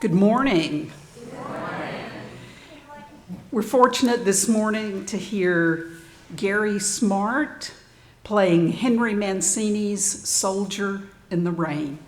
Good morning. We're fortunate this morning to hear Gary Smart playing Henry Mancini's Soldier in the Rain.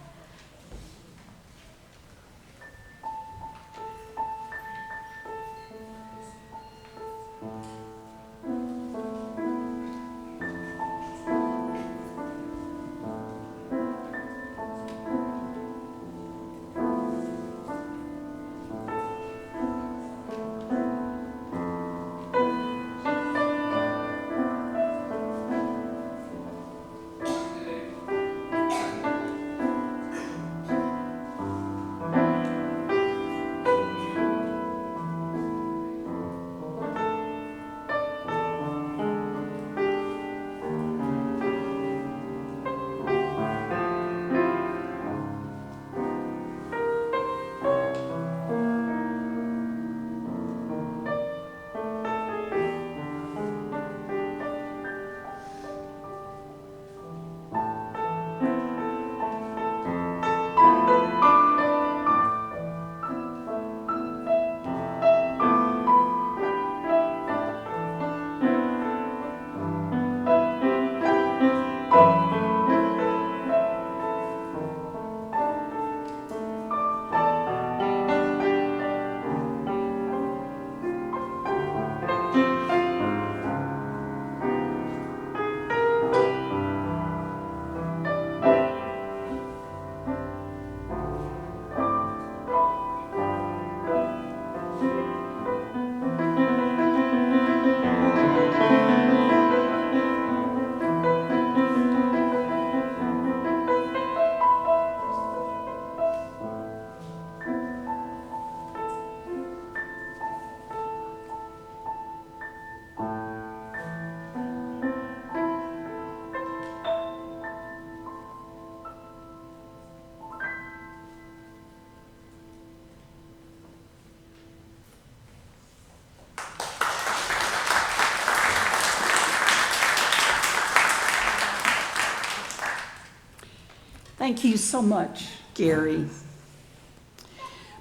Thank you so much, Gary.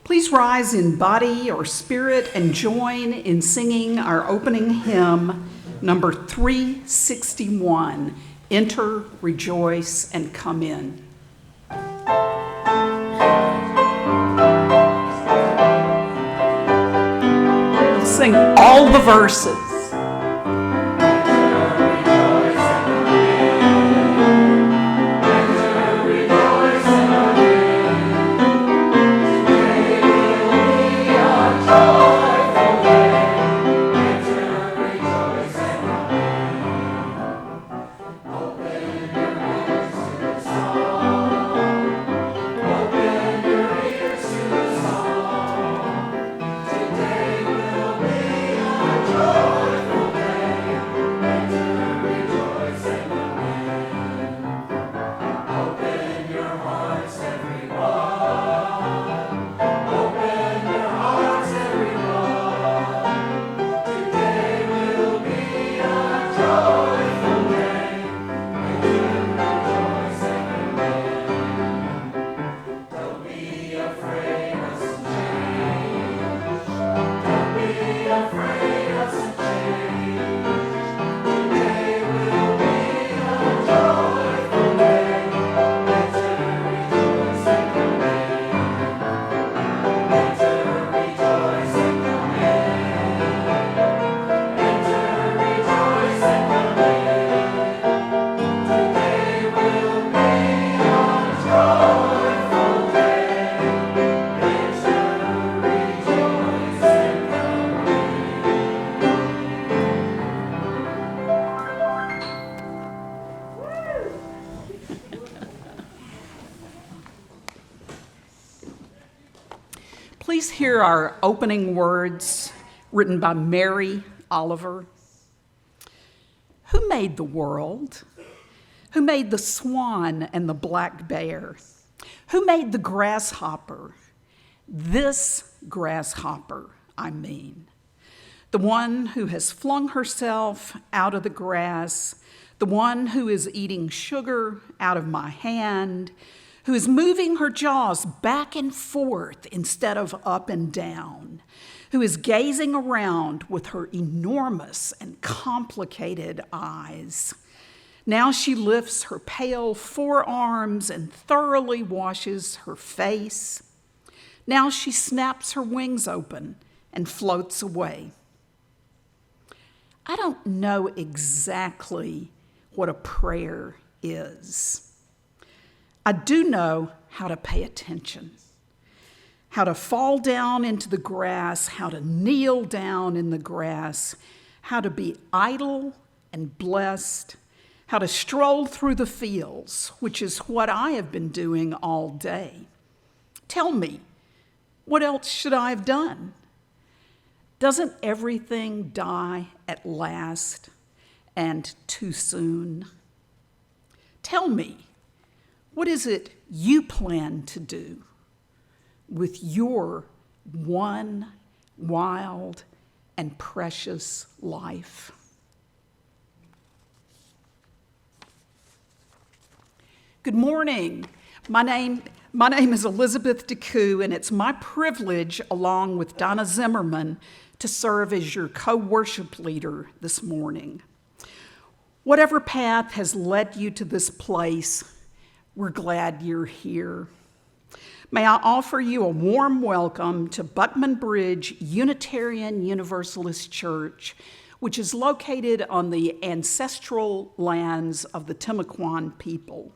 Please rise in body or spirit and join in singing our opening hymn, number 361, Enter, Rejoice, and Come In. We'll sing all the verses. Please hear our opening words written by Mary Oliver. Who made the world? Who made the swan and the black bear? Who made the grasshopper? This grasshopper, I mean. The one who has flung herself out of the grass, the one who is eating sugar out of my hand, who is moving her jaws back and forth instead of up and down, who is gazing around with her enormous and complicated eyes. Now she lifts her pale forearms and thoroughly washes her face. Now she snaps her wings open and floats away. I don't know exactly what a prayer is. I do know how to pay attention, how to fall down into the grass, how to kneel down in the grass, how to be idle and blessed, how to stroll through the fields, which is what I have been doing all day. Tell me, what else should I have done? Doesn't everything die at last and too soon? Tell me, what is it you plan to do with your one wild and precious life? Good morning. My name is Elizabeth DeCoux, and it's my privilege, along with Donna Zimmerman, to serve as your co-worship leader this morning. Whatever path has led you to this place, we're glad you're here. May I offer you a warm welcome to Buckman Bridge Unitarian Universalist Church, which is located on the ancestral lands of the Timucuan people.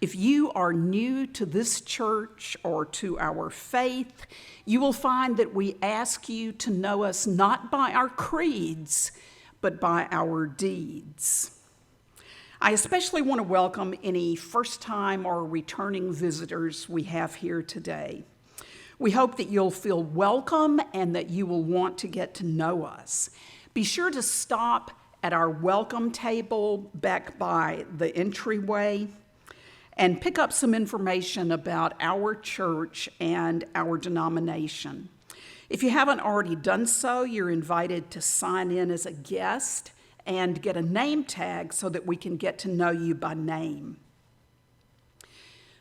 If you are new to this church or to our faith, you will find that we ask you to know us not by our creeds, but by our deeds. I especially want to welcome any first-time or returning visitors we have here today. We hope that you'll feel welcome and that you will want to get to know us. Be sure to stop at our welcome table back by the entryway and pick up some information about our church and our denomination. If you haven't already done so, you're invited to sign in as a guest and get a name tag so that we can get to know you by name.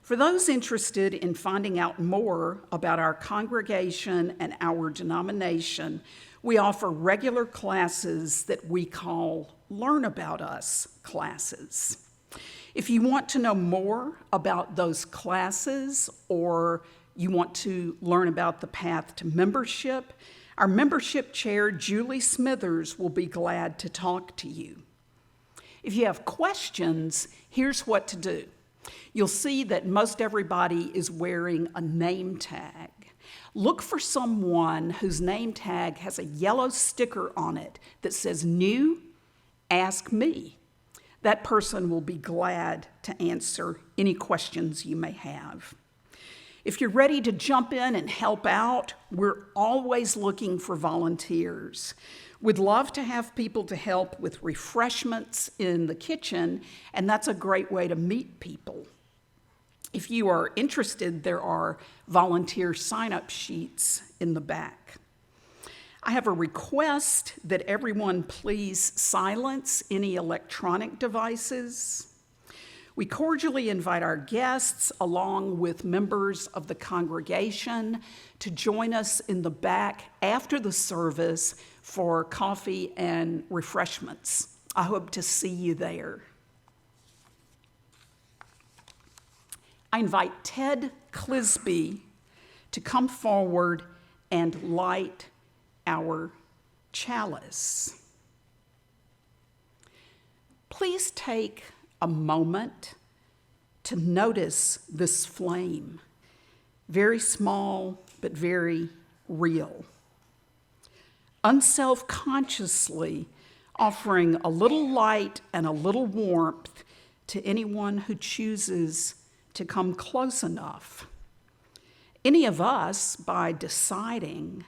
For those interested in finding out more about our congregation and our denomination, we offer regular classes that we call Learn About Us classes. If you want to know more about those classes, or you want to learn about the path to membership, our membership chair, Julie Smithers, will be glad to talk to you. If you have questions, here's what to do. You'll see that most everybody is wearing a name tag. Look for someone whose name tag has a yellow sticker on it that says, "New, ask me." That person will be glad to answer any questions you may have. If you're ready to jump in and help out, we're always looking for volunteers. We'd love to have people to help with refreshments in the kitchen, and that's a great way to meet people. If you are interested, there are volunteer sign-up sheets in the back. I have a request that everyone please silence any electronic devices. We cordially invite our guests, along with members of the congregation, to join us in the back after the service for coffee and refreshments. I hope to see you there. I invite Ted Clisby to come forward and light our chalice. Please take a moment to notice this flame, very small but very real. Unselfconsciously offering a little light and a little warmth to anyone who chooses to come close enough. Any of us, by deciding,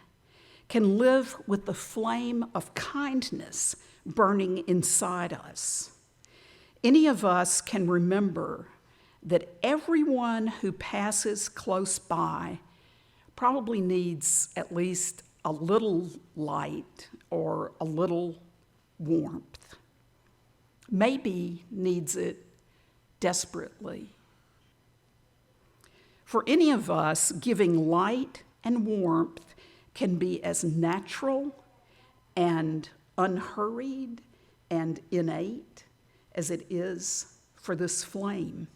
can live with the flame of kindness burning inside us. Any of us can remember that everyone who passes close by probably needs at least a little light or a little warmth. Maybe needs it desperately. For any of us, giving light and warmth can be as natural and unhurried and innate as it is for this flame.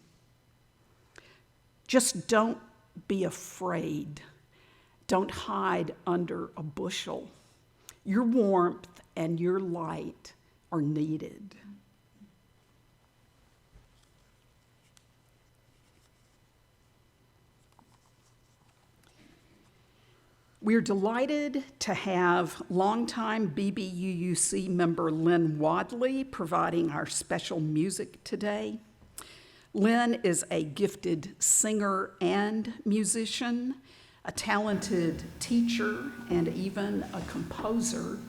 Just don't be afraid. Don't hide under a bushel. Your warmth and your light are needed. We're delighted to have longtime BBUUC member Lynn Wadley providing our special music today. Lynn is a gifted singer and musician, a talented teacher, and even a composer.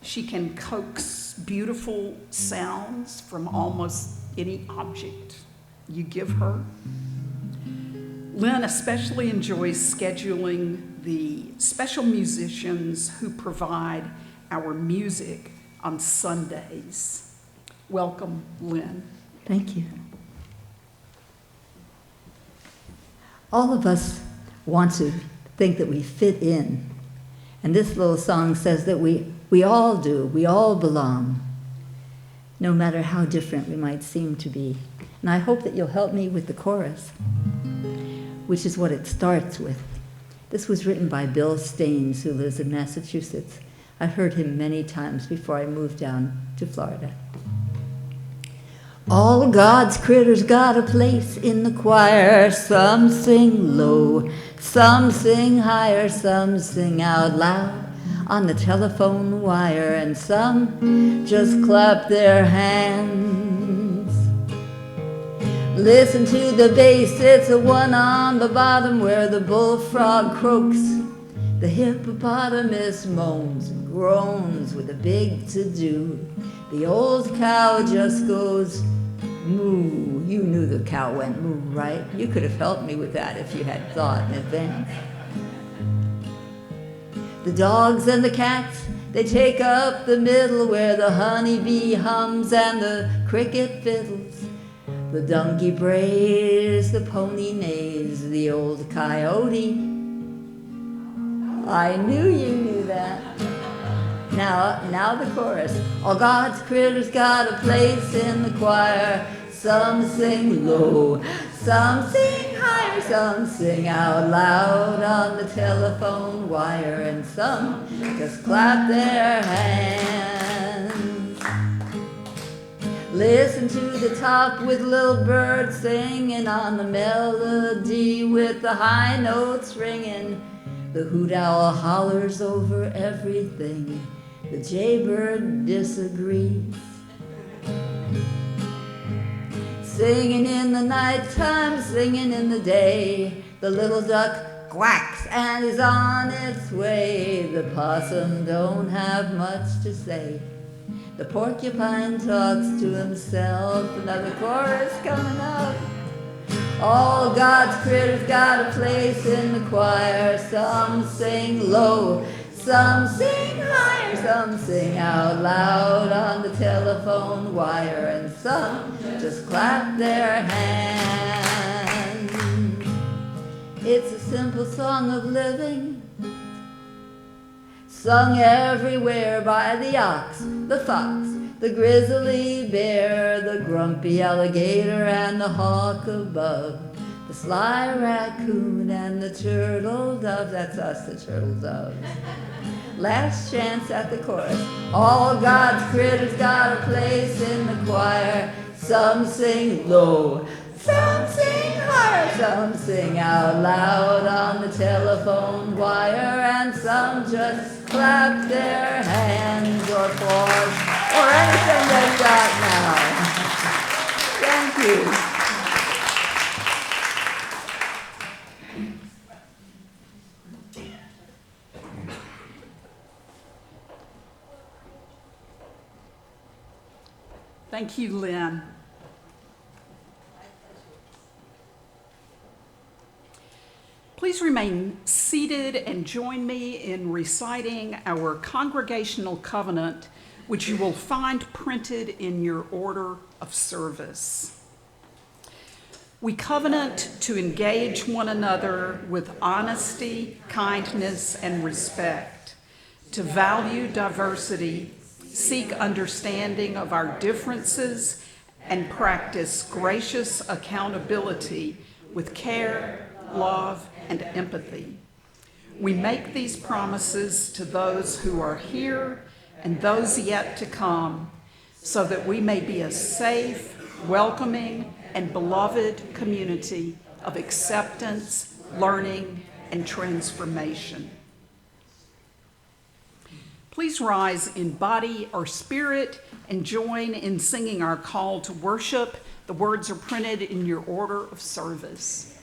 She can coax beautiful sounds from almost any object you give her. Lynn especially enjoys scheduling the special musicians who provide our music on Sundays. Welcome, Lynn. Thank you. All of us want to think that we fit in. And this little song says that we all do, we all belong, no matter how different we might seem to be. And I hope that you'll help me with the chorus, which is what it starts with. This was written by Bill Staines, who lives in Massachusetts. I heard him many times before I moved down to Florida. All God's critters got a place in the choir. Some sing low, some sing higher, some sing out loud on the telephone wire, and some just clap their hands. Listen to the bass, it's a one on the bottom where the bullfrog croaks. The hippopotamus moans and groans with a big to-do. The old cow just goes moo. You knew the cow went moo, right? You could have helped me with that if you had thought in advance. The dogs and the cats, they take up the middle where the honeybee hums and the cricket fiddles. The donkey brays, the pony neighs, the old coyote. I knew you knew that. Now the chorus. All God's critters got a place in the choir. Some sing low, some sing higher, some sing out loud on the telephone wire, and some just clap their hands. Listen to the top with little birds singing on the melody with the high notes ringing. The hoot owl hollers over everything. The jaybird disagrees. Singing in the nighttime, singing in the day. The little duck quacks and is on its way. The possum don't have much to say. The porcupine talks to himself. Another chorus coming up. All God's critters got a place in the choir. Some sing low, some sing higher, some sing out loud on the telephone wire, and some just clap their hands. It's a simple song of living, sung everywhere by the ox, the fox, the grizzly bear, the grumpy alligator, and the hawk above, the sly raccoon, and the turtle dove. That's us, the turtle doves. Last chance at the chorus. All God's critters got a place in the choir. Some sing low, some sing higher, some sing out loud on the telephone wire, and some just clap their hands or applause or anything they've got now. Thank you. Thank you, Lynn. Please remain seated and join me in reciting our Congregational Covenant, which you will find printed in your order of service. We covenant to engage one another with honesty, kindness, and respect, to value diversity, seek understanding of our differences, and practice gracious accountability with care, love, and empathy. We make these promises to those who are here and those yet to come, so that we may be a safe, welcoming, and beloved community of acceptance, learning, and transformation. Please rise in body or spirit and join in singing our call to worship. The words are printed in your order of service.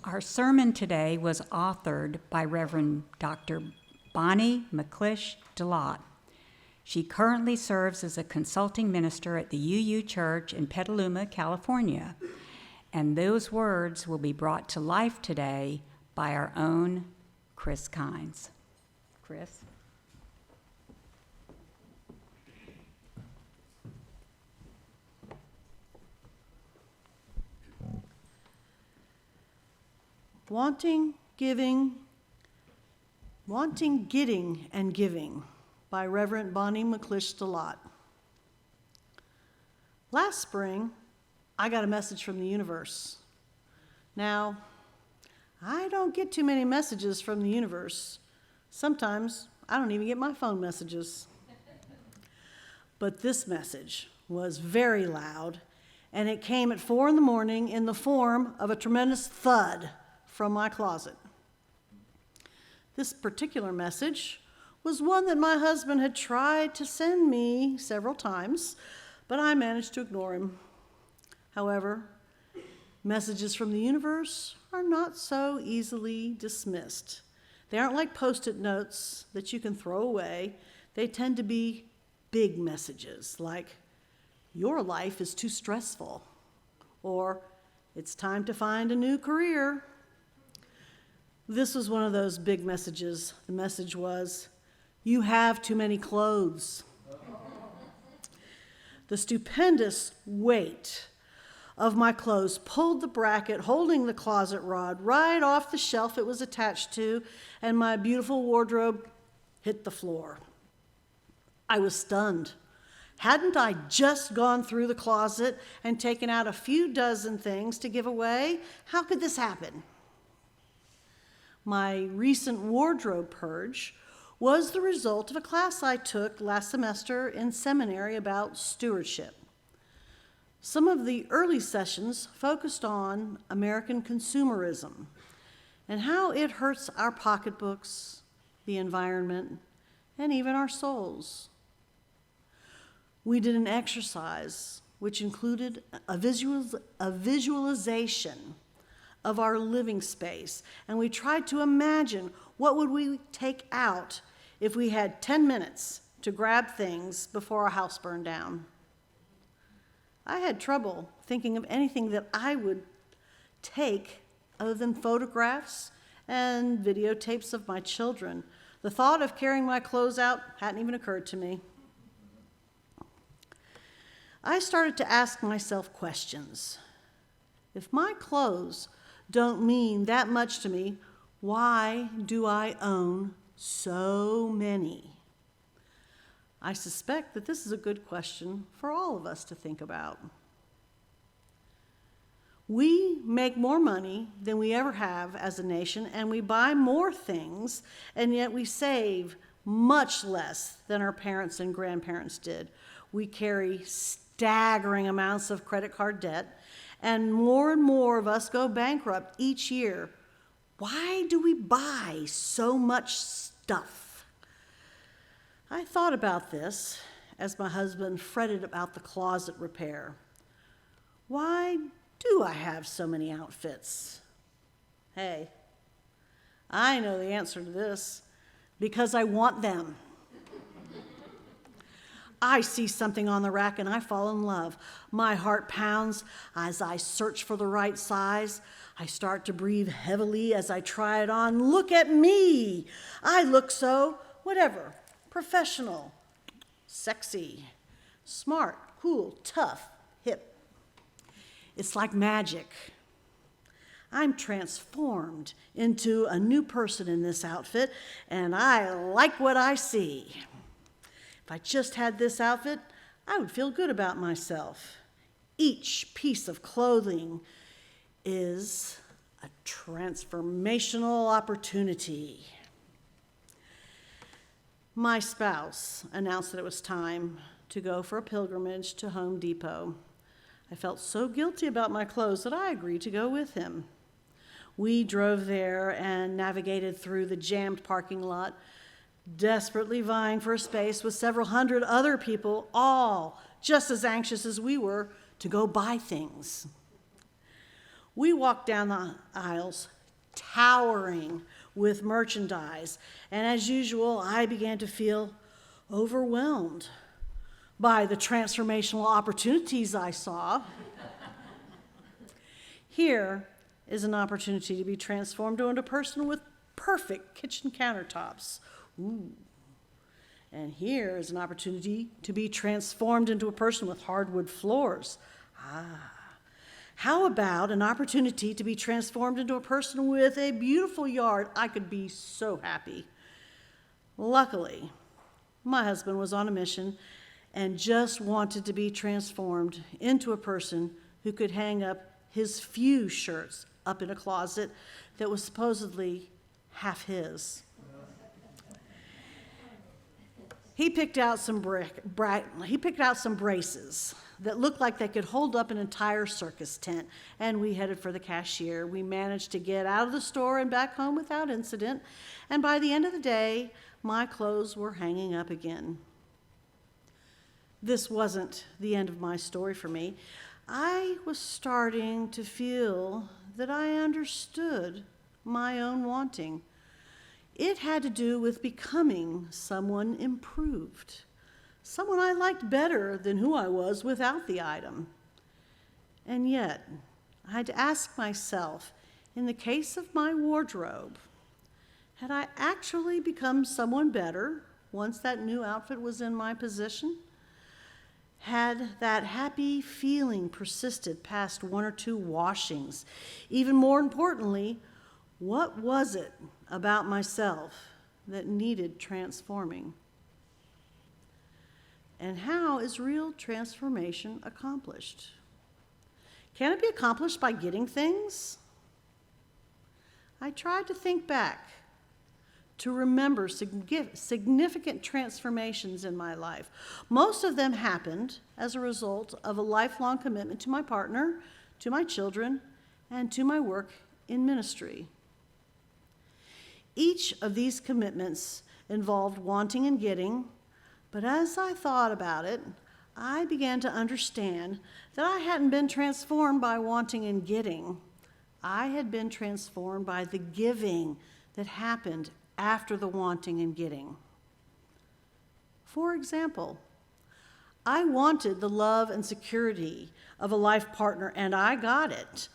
Our sermon today was authored by Reverend Dr. Bonnie McClish Dlott. She currently serves as a consulting minister at the UU Church in Petaluma, California. And those words will be brought to life today by our own Kris Kynes. Kris? Wanting, Getting, and Giving by Reverend Bonnie McClish Dlott. Last spring, I got a message from the universe. Now, I don't get too many messages from the universe. Sometimes I don't even get my phone messages. But this message was very loud, and it came at 4 a.m. in the form of a tremendous thud from my closet. This particular message was one that my husband had tried to send me several times, but I managed to ignore him. However, messages from the universe are not so easily dismissed. They aren't like Post-it notes that you can throw away. They tend to be big messages like, your life is too stressful, or it's time to find a new career. This was one of those big messages. The message was, you have too many clothes. The stupendous weight of my clothes pulled the bracket holding the closet rod right off the shelf it was attached to, and my beautiful wardrobe hit the floor. I was stunned. Hadn't I just gone through the closet and taken out a few dozen things to give away? How could this happen? My recent wardrobe purge was the result of a class I took last semester in seminary about stewardship. Some of the early sessions focused on American consumerism and how it hurts our pocketbooks, the environment, and even our souls. We did an exercise which included a visualization of our living space, and we tried to imagine what would we take out if we had 10 minutes to grab things before our house burned down. I had trouble thinking of anything that I would take other than photographs and videotapes of my children. The thought of carrying my clothes out hadn't even occurred to me. I started to ask myself questions. If my clothes don't mean that much to me, why do I own so many? I suspect that this is a good question for all of us to think about. We make more money than we ever have as a nation, and we buy more things, and yet we save much less than our parents and grandparents did. We carry staggering amounts of credit card debt, and more of us go bankrupt each year. Why do we buy so much stuff? I thought about this as my husband fretted about the closet repair. Why do I have so many outfits? Hey, I know the answer to this. Because I want them. I see something on the rack and I fall in love. My heart pounds as I search for the right size. I start to breathe heavily as I try it on. Look at me. I look so, whatever, professional, sexy, smart, cool, tough, hip. It's like magic. I'm transformed into a new person in this outfit, and I like what I see. If I just had this outfit, I would feel good about myself. Each piece of clothing is a transformational opportunity. My spouse announced that it was time to go for a pilgrimage to Home Depot. I felt so guilty about my clothes that I agreed to go with him. We drove there and navigated through the jammed parking lot, desperately vying for a space with several hundred other people, all just as anxious as we were to go buy things. We walked down the aisles, towering with merchandise, and as usual, I began to feel overwhelmed by the transformational opportunities I saw. Here is an opportunity to be transformed into a person with perfect kitchen countertops. Ooh. And here is an opportunity to be transformed into a person with hardwood floors. Ah. How about an opportunity to be transformed into a person with a beautiful yard? I could be so happy. Luckily, my husband was on a mission and just wanted to be transformed into a person who could hang up his few shirts up in a closet that was supposedly half his. He picked out some braces that looked like they could hold up an entire circus tent, and we headed for the cashier. We managed to get out of the store and back home without incident, and by the end of the day, my clothes were hanging up again. This wasn't the end of my story for me. I was starting to feel that I understood my own wanting. It had to do with becoming someone improved, someone I liked better than who I was without the item. And yet, I had to ask myself, in the case of my wardrobe, had I actually become someone better once that new outfit was in my possession? Had that happy feeling persisted past one or two washings? Even more importantly, what was it about myself that needed transforming? And how is real transformation accomplished? Can it be accomplished by getting things? I tried to think back, to remember significant transformations in my life. Most of them happened as a result of a lifelong commitment to my partner, to my children, and to my work in ministry. Each of these commitments involved wanting and getting, but as I thought about it, I began to understand that I hadn't been transformed by wanting and getting. I had been transformed by the giving that happened after the wanting and getting. For example, I wanted the love and security of a life partner, and I got it.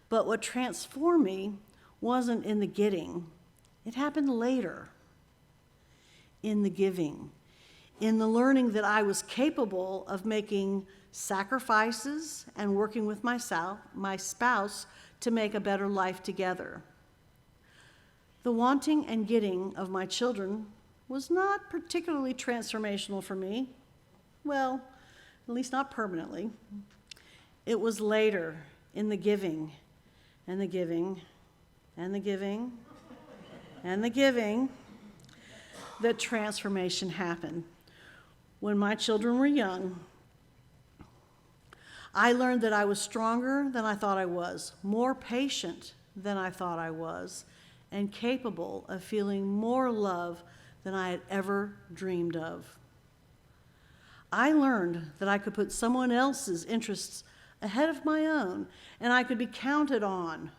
But what transformed me wasn't in the getting. It happened later, in the giving, in the learning that I was capable of making sacrifices and working with my spouse to make a better life together. The wanting and getting of my children was not particularly transformational for me. Well, at least not permanently. It was later in the giving, and the giving, and the giving, and the giving that transformation happened. When my children were young, I learned that I was stronger than I thought I was, more patient than I thought I was, and capable of feeling more love than than I had ever dreamed of. I learned that I could put someone else's interests ahead of my own, and I could be counted on.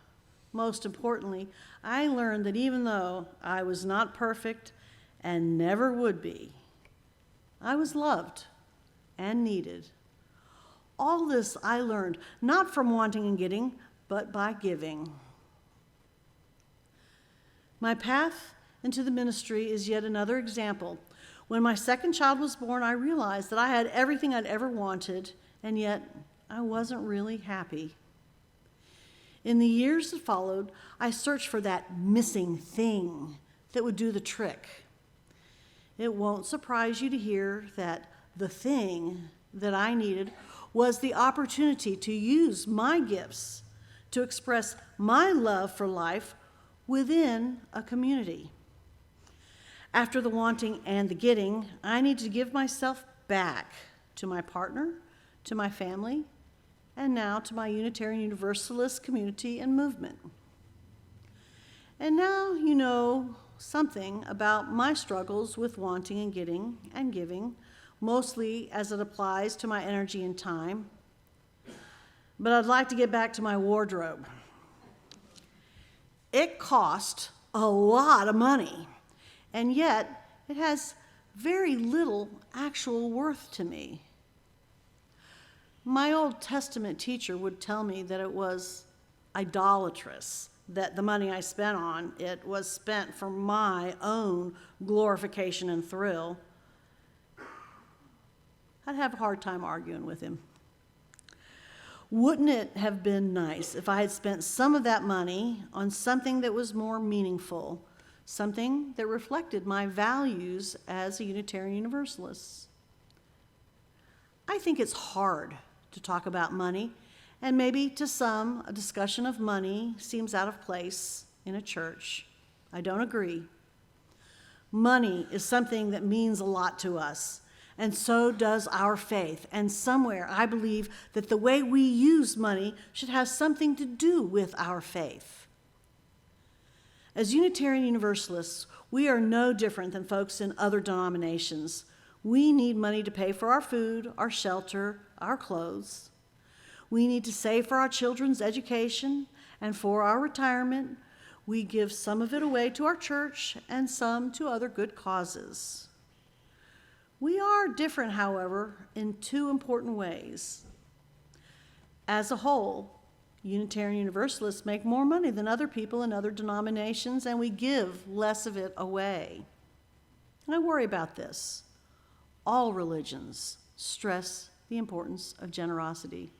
Most importantly, I learned that even though I was not perfect and never would be, I was loved and needed. All this I learned not from wanting and getting, but by giving. My path into the ministry is yet another example. When my second child was born, I realized that I had everything I'd ever wanted, and yet I wasn't really happy. In the years that followed, I searched for that missing thing that would do the trick. It won't surprise you to hear that the thing that I needed was the opportunity to use my gifts to express my love for life within a community. After the wanting and the getting, I need to give myself back to my partner, to my family, and now to my Unitarian Universalist community and movement. And now you know something about my struggles with wanting and getting and giving, mostly as it applies to my energy and time. But I'd like to get back to my wardrobe. It cost a lot of money, and yet it has very little actual worth to me. My Old Testament teacher would tell me that it was idolatrous, that the money I spent on it was spent for my own glorification and thrill. I'd have a hard time arguing with him. Wouldn't it have been nice if I had spent some of that money on something that was more meaningful, something that reflected my values as a Unitarian Universalist? I think it's hard to talk about money, and maybe to some, a discussion of money seems out of place in a church. I don't agree. Money is something that means a lot to us, and so does our faith. And somewhere I believe that the way we use money should have something to do with our faith. As Unitarian Universalists, we are no different than folks in other denominations. We need money to pay for our food, our shelter, our clothes. We need to save for our children's education and for our retirement. We give some of it away to our church and some to other good causes. We are different, however, in two important ways. As a whole, Unitarian Universalists make more money than other people in other denominations, and we give less of it away. And I worry about this. All religions stress the importance of generosity.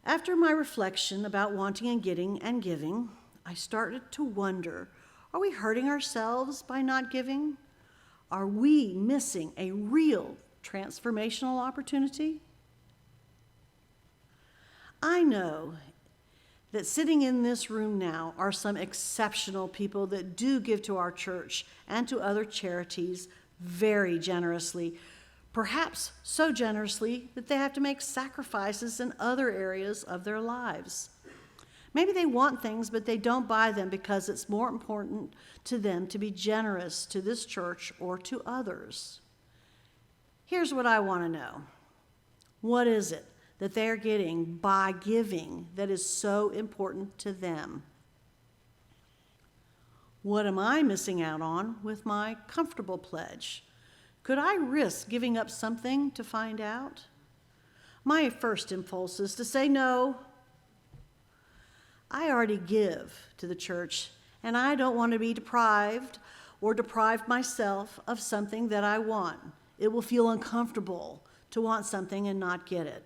After my reflection about wanting and getting and giving, I started to wonder, are we hurting ourselves by not giving? Are we missing a real transformational opportunity? I know that sitting in this room now are some exceptional people that do give to our church and to other charities very generously, perhaps so generously that they have to make sacrifices in other areas of their lives. Maybe they want things, but they don't buy them because it's more important to them to be generous to this church or to others. Here's what I want to know. What is it that they're getting by giving that is so important to them? What am I missing out on with my comfortable pledge? Could I risk giving up something to find out? My first impulse is to say no. I already give to the church, and I don't want to be deprived or deprive myself of something that I want. It will feel uncomfortable to want something and not get it.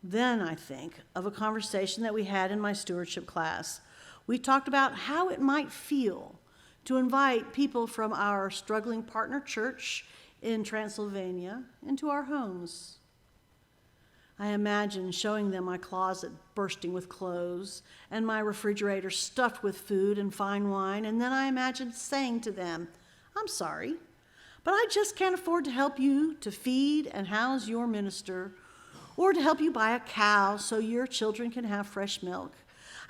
Then I think of a conversation that we had in my stewardship class. We talked about how it might feel to invite people from our struggling partner church in Transylvania into our homes. I imagine showing them my closet bursting with clothes and my refrigerator stuffed with food and fine wine, and then I imagine saying to them, I'm sorry, but I just can't afford to help you to feed and house your minister or to help you buy a cow so your children can have fresh milk.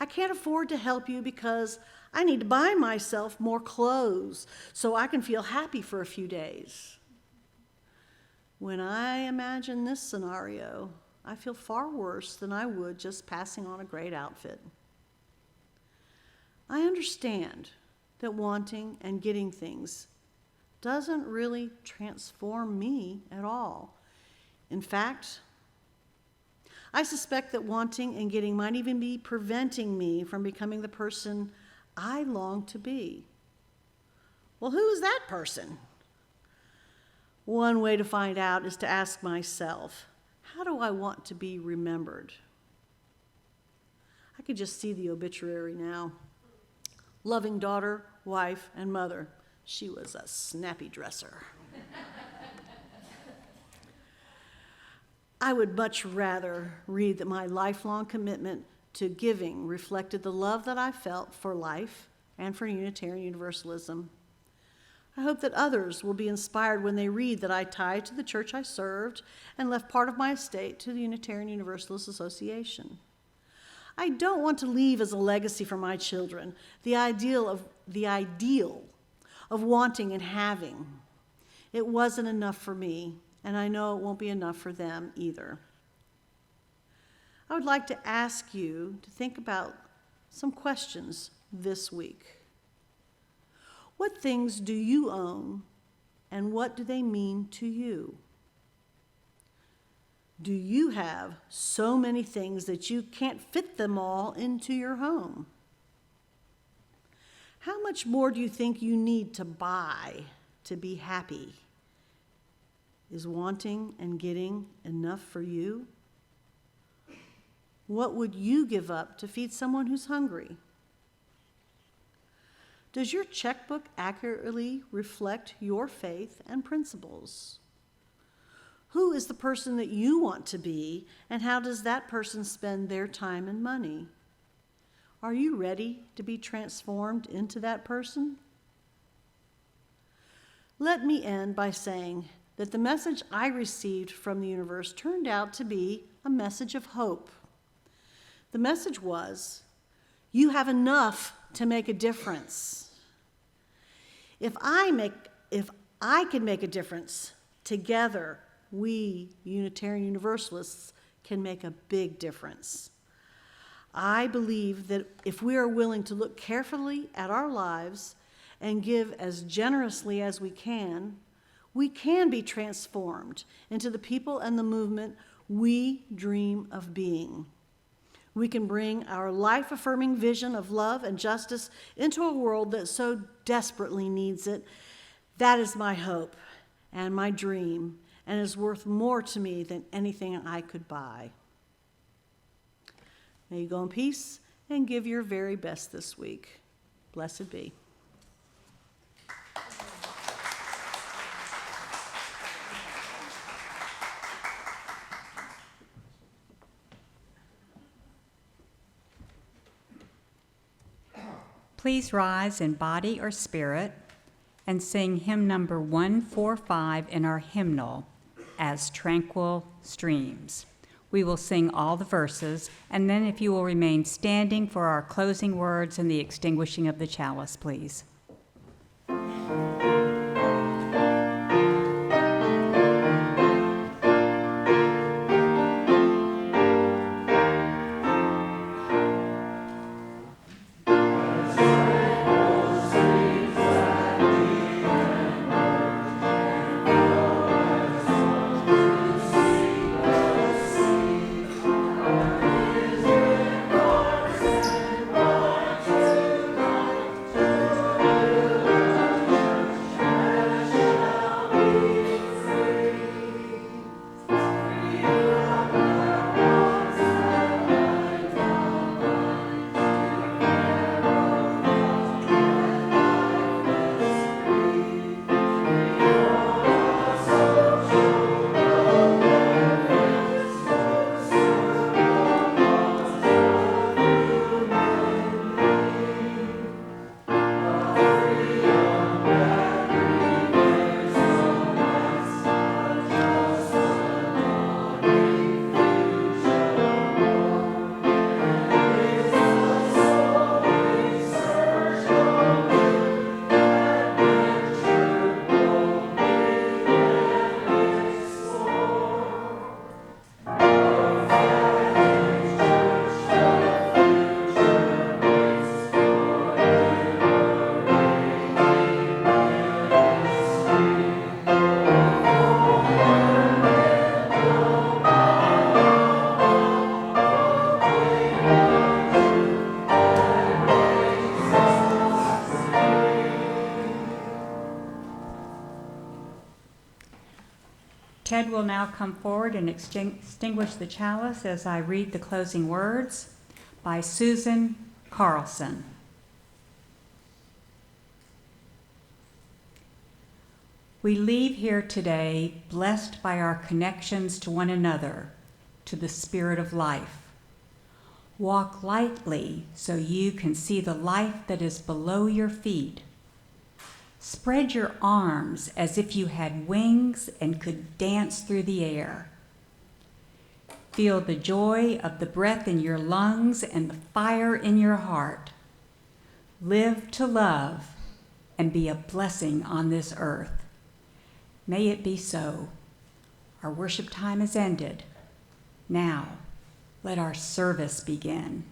I can't afford to help you because I need to buy myself more clothes so I can feel happy for a few days. When I imagine this scenario, I feel far worse than I would just passing on a great outfit. I understand that wanting and getting things doesn't really transform me at all. In fact, I suspect that wanting and getting might even be preventing me from becoming the person I long to be. Well, who is that person? One way to find out is to ask myself, how do I want to be remembered? I could just see the obituary now. Loving daughter, wife, and mother. She was a snappy dresser. I would much rather read that my lifelong commitment to giving reflected the love that I felt for life and for Unitarian Universalism. I hope that others will be inspired when they read that I tied to the church I served and left part of my estate to the Unitarian Universalist Association. I don't want to leave as a legacy for my children the ideal of wanting and having. It wasn't enough for me, and I know it won't be enough for them either. I would like to ask you to think about some questions this week. What things do you own, and what do they mean to you? Do you have so many things that you can't fit them all into your home? How much more do you think you need to buy to be happy? Is wanting and getting enough for you? What would you give up to feed someone who's hungry? Does your checkbook accurately reflect your faith and principles? Who is the person that you want to be, and how does that person spend their time and money? Are you ready to be transformed into that person? Let me end by saying that the message I received from the universe turned out to be a message of hope. The message was, you have enough to make a difference. If I can make a difference, together we Unitarian Universalists can make a big difference. I believe that if we are willing to look carefully at our lives and give as generously as we can be transformed into the people and the movement we dream of being. We can bring our life-affirming vision of love and justice into a world that so desperately needs it. That is my hope and my dream, and is worth more to me than anything I could buy. May you go in peace and give your very best this week. Blessed be. Please rise in body or spirit and sing hymn number 145 in our hymnal, As Tranquil Streams. We will sing all the verses, and then if you will remain standing for our closing words and the extinguishing of the chalice, please. come forward and extinguish the chalice as I read the closing words by Susan Carlson. We leave here today blessed by our connections to one another, to the Spirit of life. Walk lightly so you can see the life that is below your feet. Spread your arms as if you had wings and could dance through the air. Feel the joy of the breath in your lungs and the fire in your heart. Live to love and be a blessing on this earth. May it be so. Our worship time is ended. Now, let our service begin.